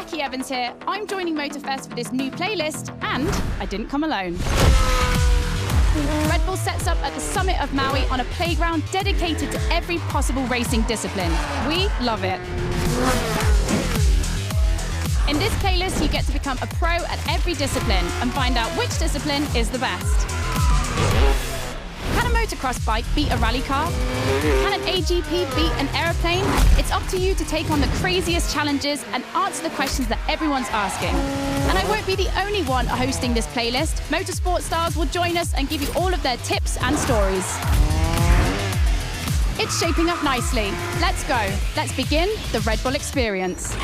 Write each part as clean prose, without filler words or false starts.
Becky Evans here. I'm joining Motorfest for this new playlist, and I didn't come alone. Red Bull sets up at the summit of Maui on a playground dedicated to every possible racing discipline. We love it. In this playlist, you get to become a pro at every discipline and find out which discipline is the best. Can a motocross bike beat a rally car? Can an AGP beat an aeroplane? It's up to you to take on the craziest challenges and answer the questions that everyone's asking. And I won't be the only one hosting this playlist. Motorsport stars will join us and give you all of their tips and stories. It's shaping up nicely. Let's go. Let's begin the Red Bull experience.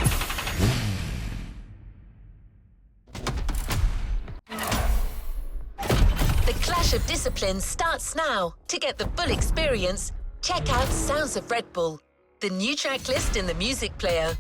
The clash of disciplines starts now. To get the full experience, check out Sounds of Red Bull, the new track list in the music player.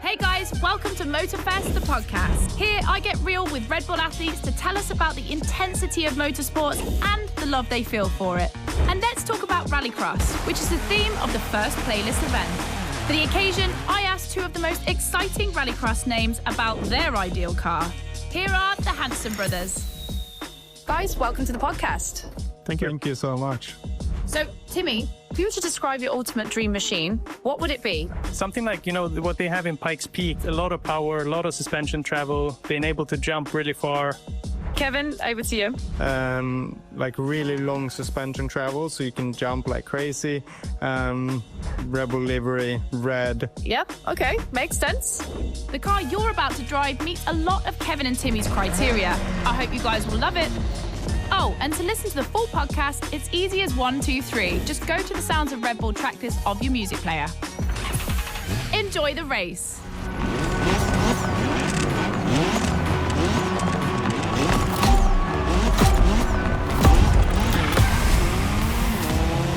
Hey guys, welcome to Motorfest, the podcast. Here I get real with Red Bull athletes to tell us about the intensity of motorsports and the love they feel for it. And let's talk about Rallycross, which is the theme of the first playlist event. For the occasion, I asked two of the most exciting Rallycross names about their ideal car. Here are the Hanson brothers. Guys, welcome to the podcast. Thank you. Thank you so much. So, Timmy, if you were to describe your ultimate dream machine, what would it be? Something like, what they have in Pikes Peak, a lot of power, a lot of suspension travel, being able to jump really far. Kevin, over to you. Like really long suspension travel, so you can jump like crazy. Rebel livery, red. Yep, okay, makes sense. The car you're about to drive meets a lot of Kevin and Timmy's criteria. I hope you guys will love it. Oh, and to listen to the full podcast, it's easy as 1, 2, 3. Just go to the Sounds of Red Bull track list of your music player. Enjoy the race.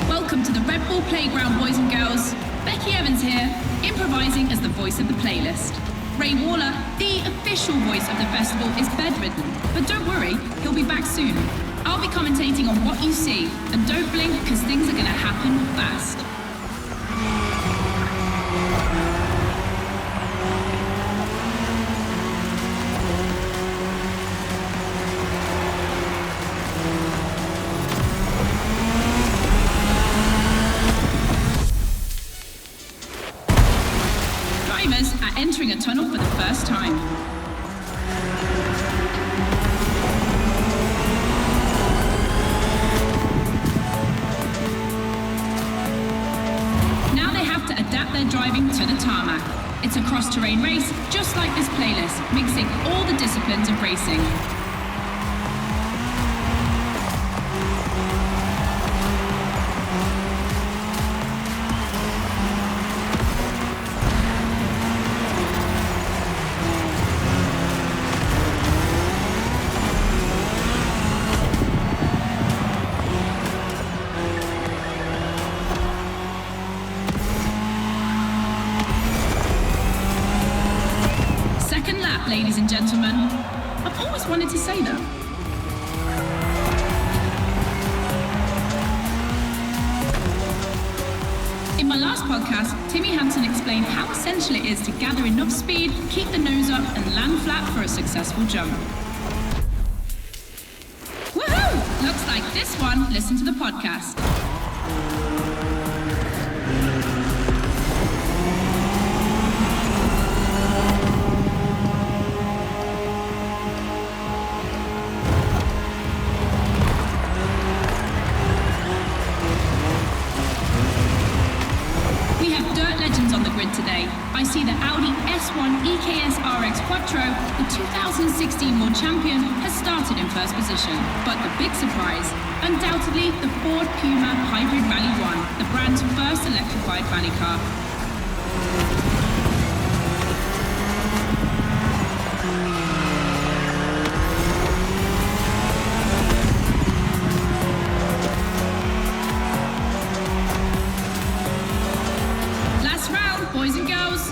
Welcome to the Red Bull Playground, boys and girls. Becky Evans here, improvising as the voice of the playlist. Ray Waller, the official voice of the festival, is bedridden, but don't worry, he'll be back soon. I'll be commentating on what you see, and don't blink because things are going to happen fast. Drivers are entering a tunnel for the first time. Now they have to adapt their driving to the tarmac. It's a cross-terrain race, just like this playlist, mixing all the disciplines of racing. Ladies and gentlemen, I've always wanted to say that. In my last podcast, Timmy Hanson explained how essential it is to gather enough speed, keep the nose up, and land flat for a successful jump. Woohoo! Looks like this one. Listen to the podcast. Today, I see the Audi S1 EKS RX Quattro, the 2016 World Champion, has started in first position. But the big surprise, undoubtedly the Ford Puma Hybrid Rally 1, the brand's first electrified rally car. Boys and girls.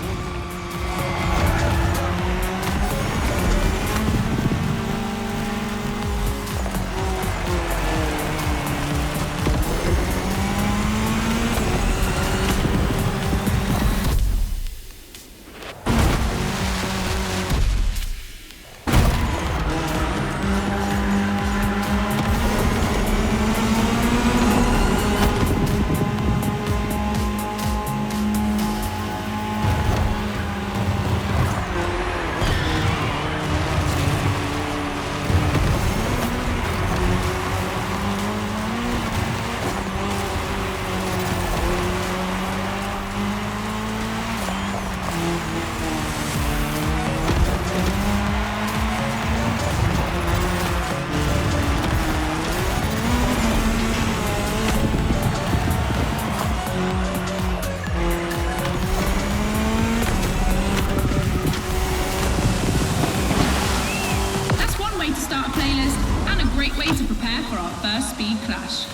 first speed clash.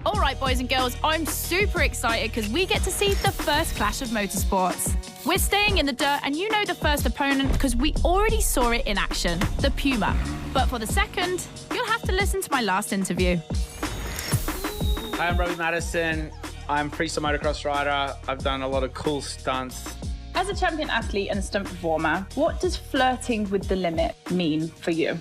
All right, boys and girls, I'm super excited because we get to see the first clash of motorsports. We're staying in the dirt, and you know the first opponent because we already saw it in action, the Puma. But for the second, you'll have to listen to my last interview. Hi, I'm Robbie Madison. I'm freestyle motocross rider. I've done a lot of cool stunts. As a champion athlete and stunt performer, what does flirting with the limit mean for you?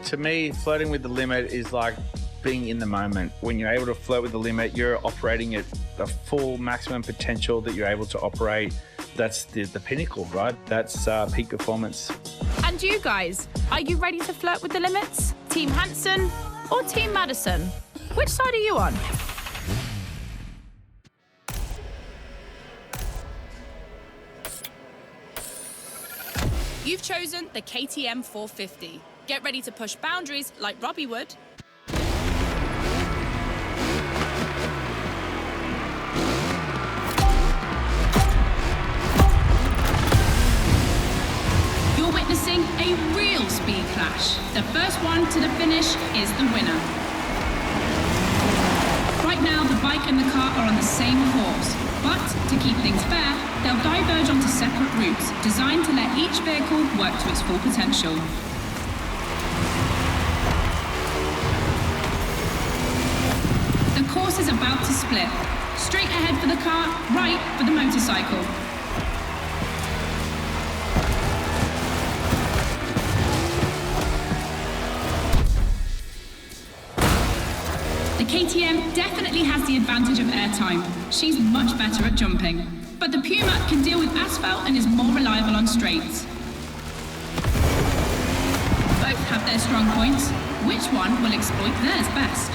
To me, flirting with the limit is like being in the moment. When you're able to flirt with the limit, you're operating at the full maximum potential that you're able to operate. That's the pinnacle, right? That's peak performance. And you guys, are you ready to flirt with the limits? Team Hansen or Team Madison? Which side are you on? You've chosen the KTM 450. Get ready to push boundaries like Robbie would. You're witnessing a real speed clash. The first one to the finish is the winner. Right now, the bike and the car are on the same course, but to keep things fair, they'll diverge onto separate routes, designed to let each vehicle work to its full potential. The course is about to split. Straight ahead for the car, right for the motorcycle. The KTM definitely has the advantage of airtime. She's much better at jumping. But the Puma can deal with asphalt and is more reliable on straights. Both have their strong points. Which one will exploit theirs best?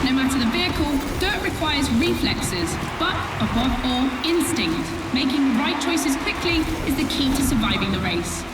No matter the vehicle, dirt requires reflexes, but above all, instinct. Making the right choices quickly is the key to surviving the race.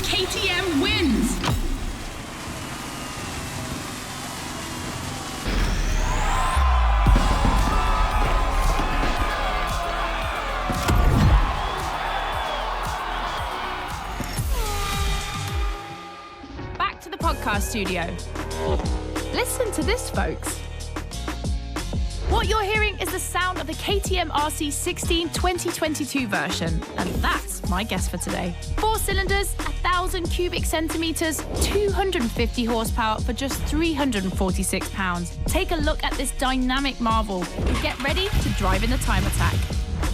KTM wins! Back to the podcast studio. Listen to this, folks. What you're hearing is the sound of the KTM RC16 2022 version, and that's my guess for today. 4 cylinders, 1,000 cubic centimeters, 250 horsepower for just 346 pounds. Take a look at this dynamic marvel and get ready to drive in the time attack.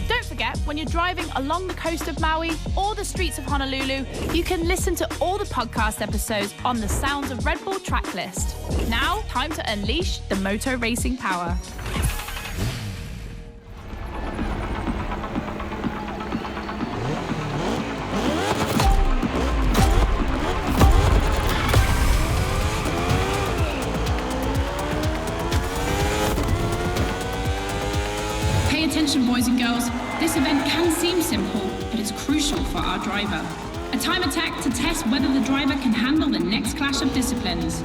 Don't forget, when you're driving along the coast of Maui or the streets of Honolulu, you can listen to all the podcast episodes on the Sounds of Red Bull track list. Now, time to unleash the moto racing power. Pay attention, boys and girls. this event can seem simple, but it's crucial for our driver. A time attack to test whether the driver can handle the next clash of disciplines.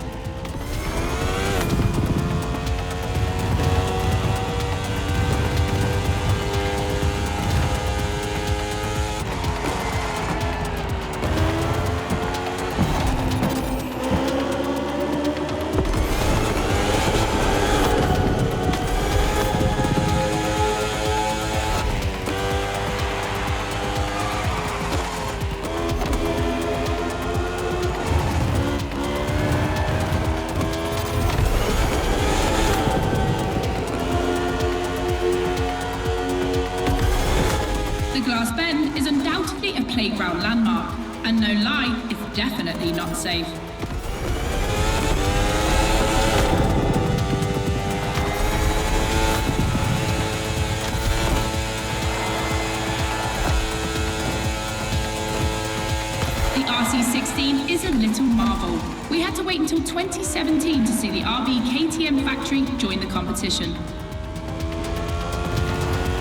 Playground landmark, and no lie, it's definitely not safe. The RC16 is a little marvel. We had to wait until 2017 to see the RB KTM factory join the competition.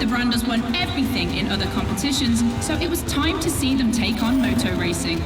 The brand has won everything in other competitions, so it was time to see them take on moto racing.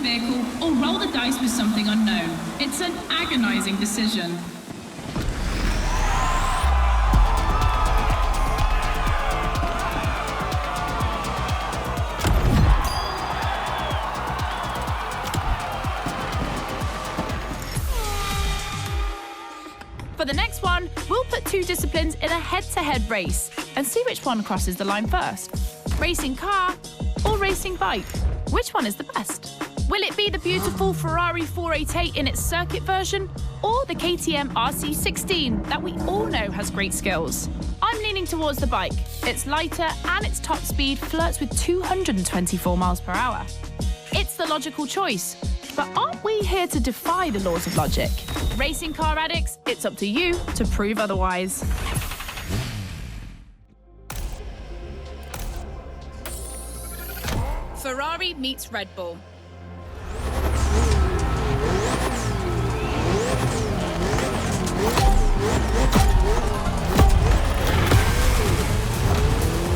Vehicle or roll the dice with something unknown. It's an agonizing decision. For the next one, we'll put two disciplines in a head-to-head race and see which one crosses the line first. Racing car or racing bike? Which one is the best? Will it be the beautiful Ferrari 488 in its circuit version, or the KTM RC16 that we all know has great skills? I'm leaning towards the bike. It's lighter and its top speed flirts with 224 miles per hour. It's the logical choice, but aren't we here to defy the laws of logic? Racing car addicts, it's up to you to prove otherwise. Ferrari meets Red Bull.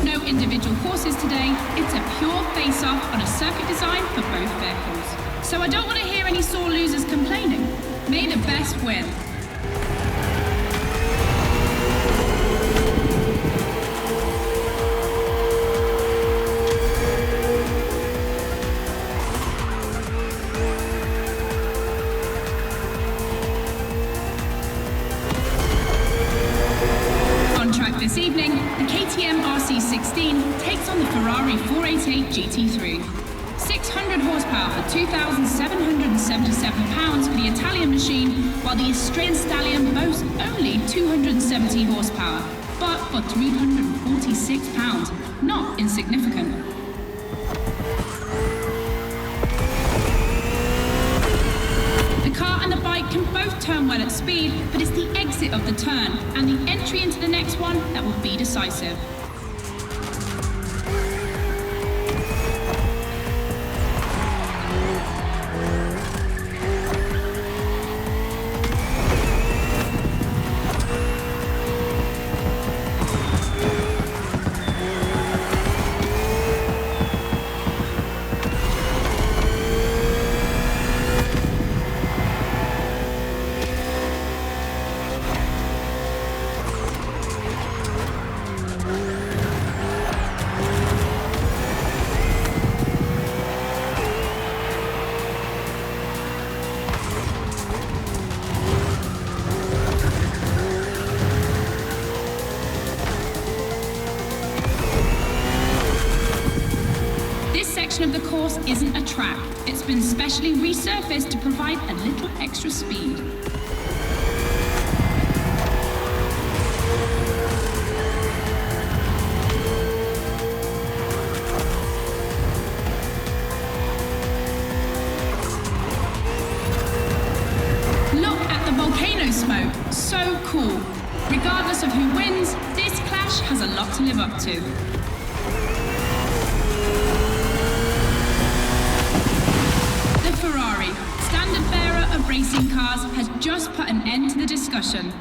No individual courses today, it's a pure face-off on a circuit design for both vehicles. So I don't want to hear any sore losers complaining. May the best win. This evening, the KTM RC16 takes on the Ferrari 488 GT3. 600 horsepower for £2,777 for the Italian machine, while the Austrian Stallion boasts only 270 horsepower, but for £346, not insignificant. The car and the bike can both turn well at speed, but it's the exit of the turn and the entry into the next one that will be decisive. Of the course isn't a track. It's been specially resurfaced to provide a little extra speed. Look at the volcano smoke. So cool. Regardless of who wins, this clash has a lot to live up to. Ferrari, standard bearer of racing cars, has just put an end to the discussion.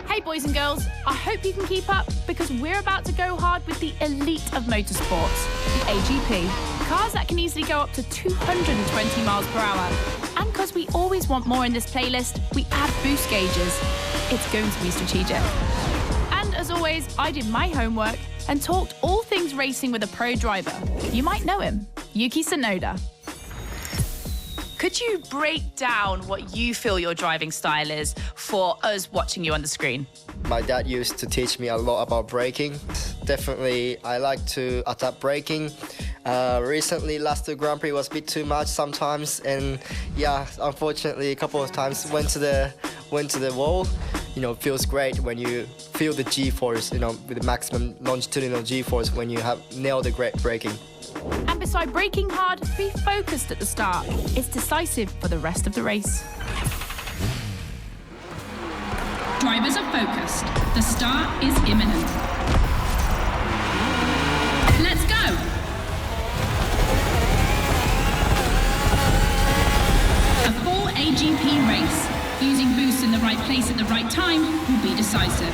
Hey boys and girls, I hope you can keep up because we're about to go hard with the elite of motorsports, the AGP. Cars that can easily go up to 220 miles per hour. And because we always want more in this playlist, we add boost gauges. It's going to be strategic. And as always, I did my homework and talked all things racing with a pro driver. You might know him, Yuki Tsunoda. Could you break down what you feel your driving style is for us watching you on the screen? My dad used to teach me a lot about braking. Definitely, I like to adapt braking. Recently, last two Grand Prix was a bit too much sometimes, and yeah, unfortunately, a couple of times went to the wall. You know, it feels great when you feel the G-force, you know, with the maximum longitudinal G-force when you have nailed the great braking. And beside braking hard, be focused at the start. It's decisive for the rest of the race. Drivers are focused. The start is imminent. Let's go! A full AGP race. Using boosts in the right place at the right time will be decisive.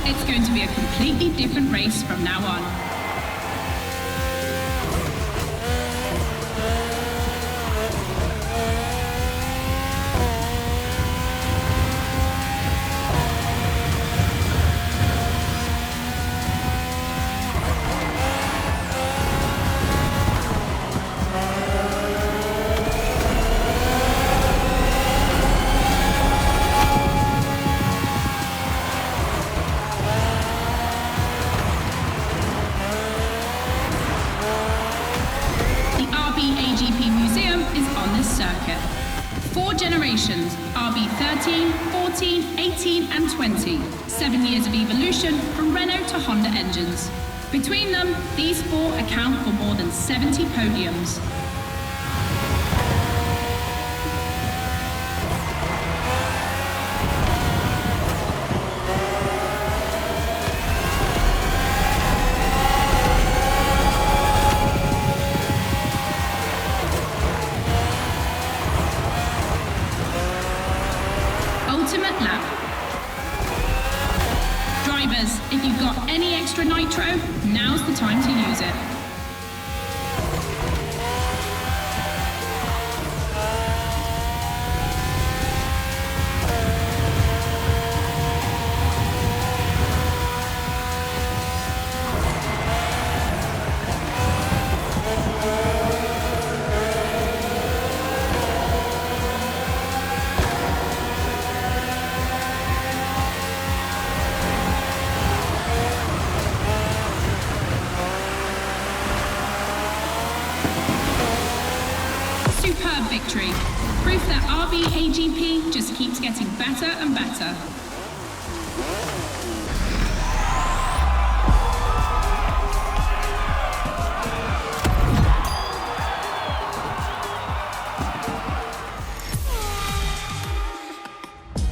It's going to be a completely different race from now on. 4 generations, RB13, 14, 18 and 20. 7 years of evolution from Renault to Honda engines. Between them, these 4 account for more than 70 podiums. Ultimate lap. Drivers, if you've got any extra nitro, now's the time to use it. Superb victory. Proof that RB AGP just keeps getting better and better.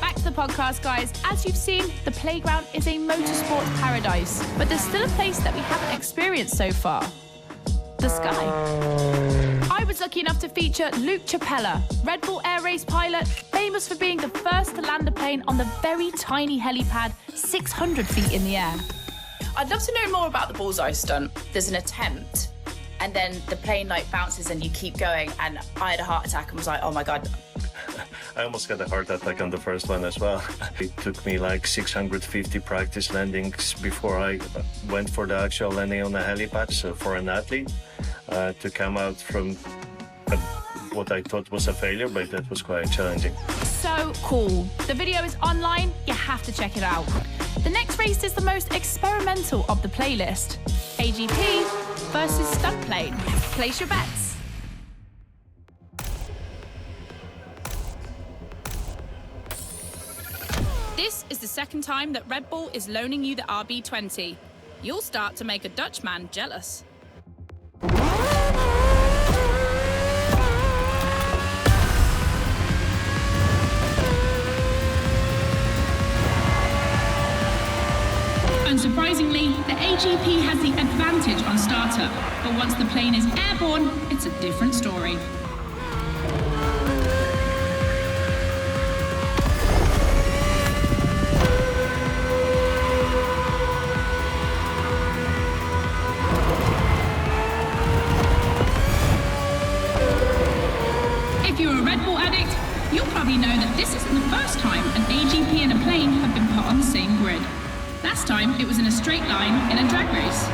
Back to the podcast, guys. As you've seen, the playground is a motorsport paradise, but there's still a place that we haven't experienced so far. The sky. I was lucky enough to feature Luke Chapella, Red Bull Air Race pilot, famous for being the first to land a plane on the very tiny helipad 600 feet in the air. I'd love to know more about the bullseye stunt. There's an attempt, and then the plane like bounces and you keep going, and I had a heart attack and was like, oh my God. I almost got a heart attack on the first one as well. It took me like 650 practice landings before I went for the actual landing on the helipad. So for an athlete to come out from what I thought was a failure, but that was quite challenging. So cool. The video is online. You have to check it out. The next race is the most experimental of the playlist. AGP versus stunt plane. Place your bets. This is the second time that Red Bull is loaning you the RB20. You'll start to make a Dutchman jealous. Unsurprisingly, the AGP has the advantage on startup, but once the plane is airborne, it's a different story. If you're a Red Bull addict, you'll probably know that this isn't the first time an AGP and a plane have been put on the same grid. Last time, it was in a straight line in a drag race.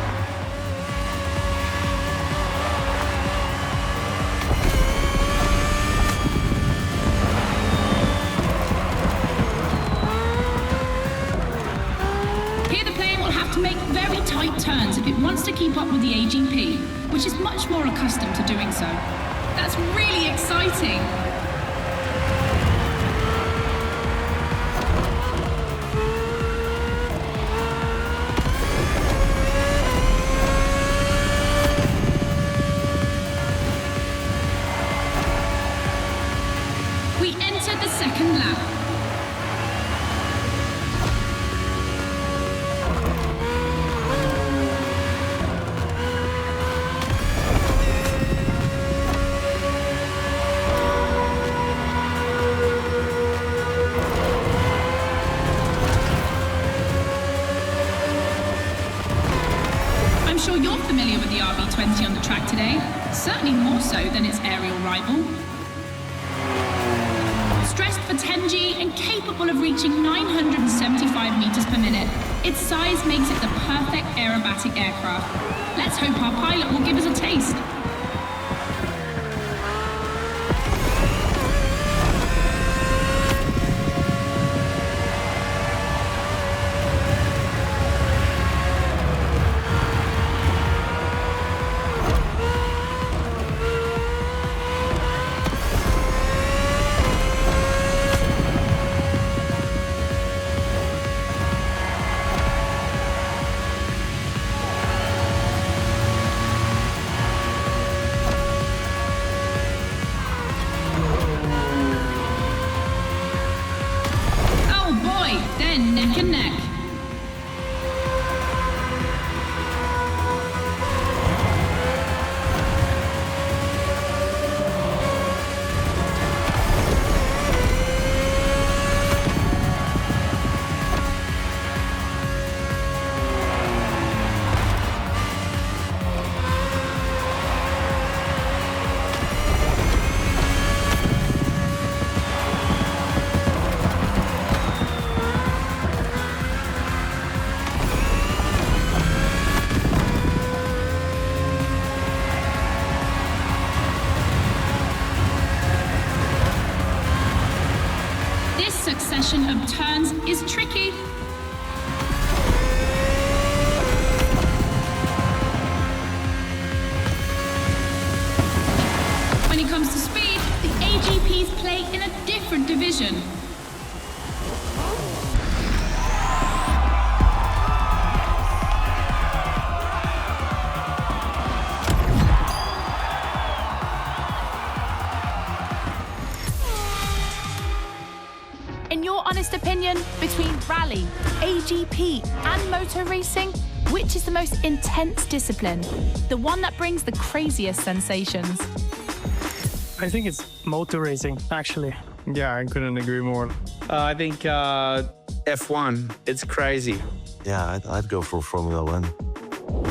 Here the plane will have to make very tight turns if it wants to keep up with the AGP, which is much more accustomed to doing so. That's really exciting. We enter the second lap. I'm sure you're familiar with the RB20 on the track today, certainly more so than its aerial rival. Stressed for 10G and capable of reaching 975 meters per minute, its size makes it the perfect aerobatic aircraft. Let's hope our pilot will give us a taste. neck and neck. Succession of turns is tricky. When it comes to speed, the AGPs play in a different division. Opinion between rally, AGP and motor racing, which is the most intense discipline? The one that brings the craziest sensations? I think it's motor racing, actually. Yeah, I couldn't agree more. I think F1, it's crazy. Yeah, I'd go for Formula One.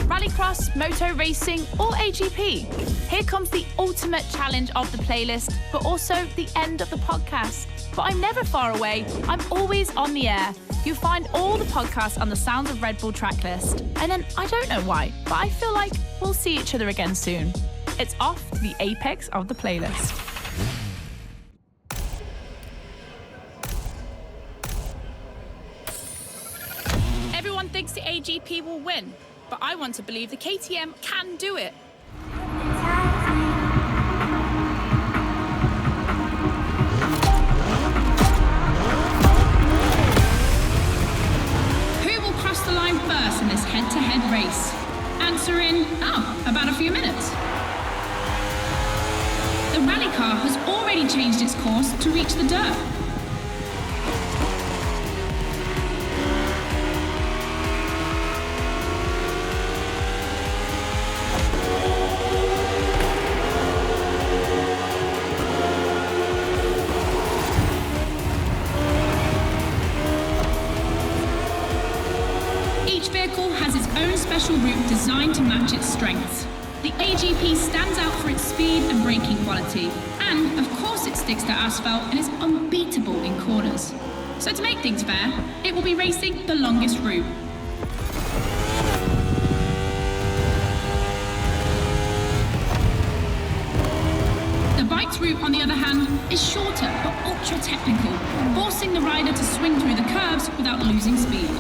Rallycross, moto racing, or AGP? Here comes the ultimate challenge of the playlist, but also the end of the podcast. But I'm never far away. I'm always on the air. You'll find all the podcasts on the Sounds of Red Bull tracklist. And then, I don't know why, but I feel like we'll see each other again soon. It's off to the apex of the playlist. Everyone thinks the AGP will win, but I want to believe the KTM can do it. The line first in this head-to-head race? Answer in, about a few minutes. The rally car has already changed its course to reach the dirt. Special route designed to match its strengths. The AGP stands out for its speed and braking quality, and of course it sticks to asphalt and is unbeatable in corners. So to make things fair, it will be racing the longest route. The bike's route, on the other hand, is shorter but ultra technical, forcing the rider to swing through the curves without losing speed.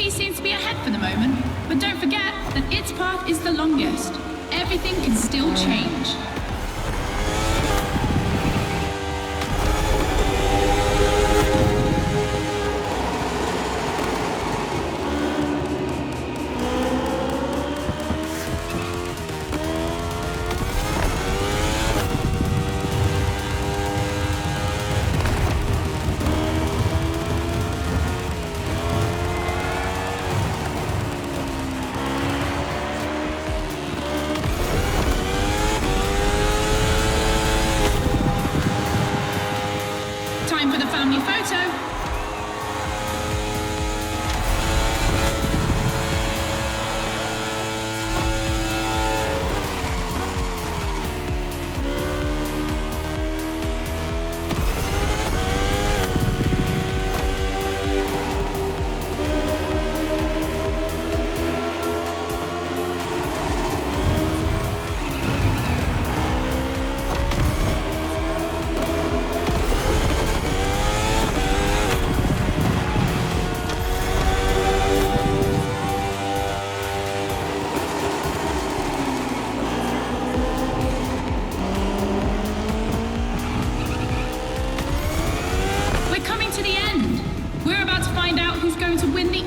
Seems to be ahead for the moment, but don't forget that its path is the longest. Everything can still change.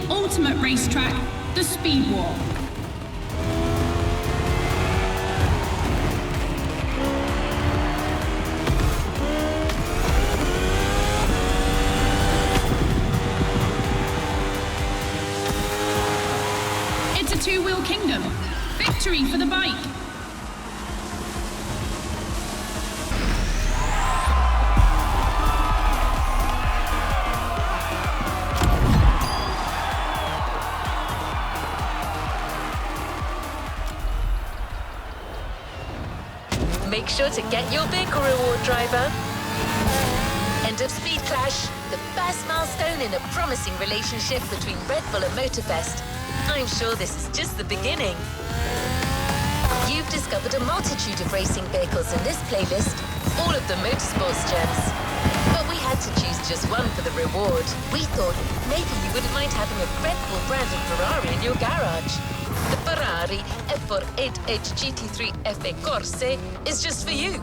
ultimate racetrack, the Speed War. It's a two-wheel kingdom. Victory for the bike. Make sure to get your vehicle reward, driver. End of Speed Clash, the first milestone in a promising relationship between Red Bull and Motorfest. I'm sure this is just the beginning. You've discovered a multitude of racing vehicles in this playlist, all of them motorsports gems. But we had to choose just one for the reward. We thought maybe you wouldn't mind having a Red Bull branded Ferrari in your garage. The Ferrari F48 GT3 FE Corse is just for you.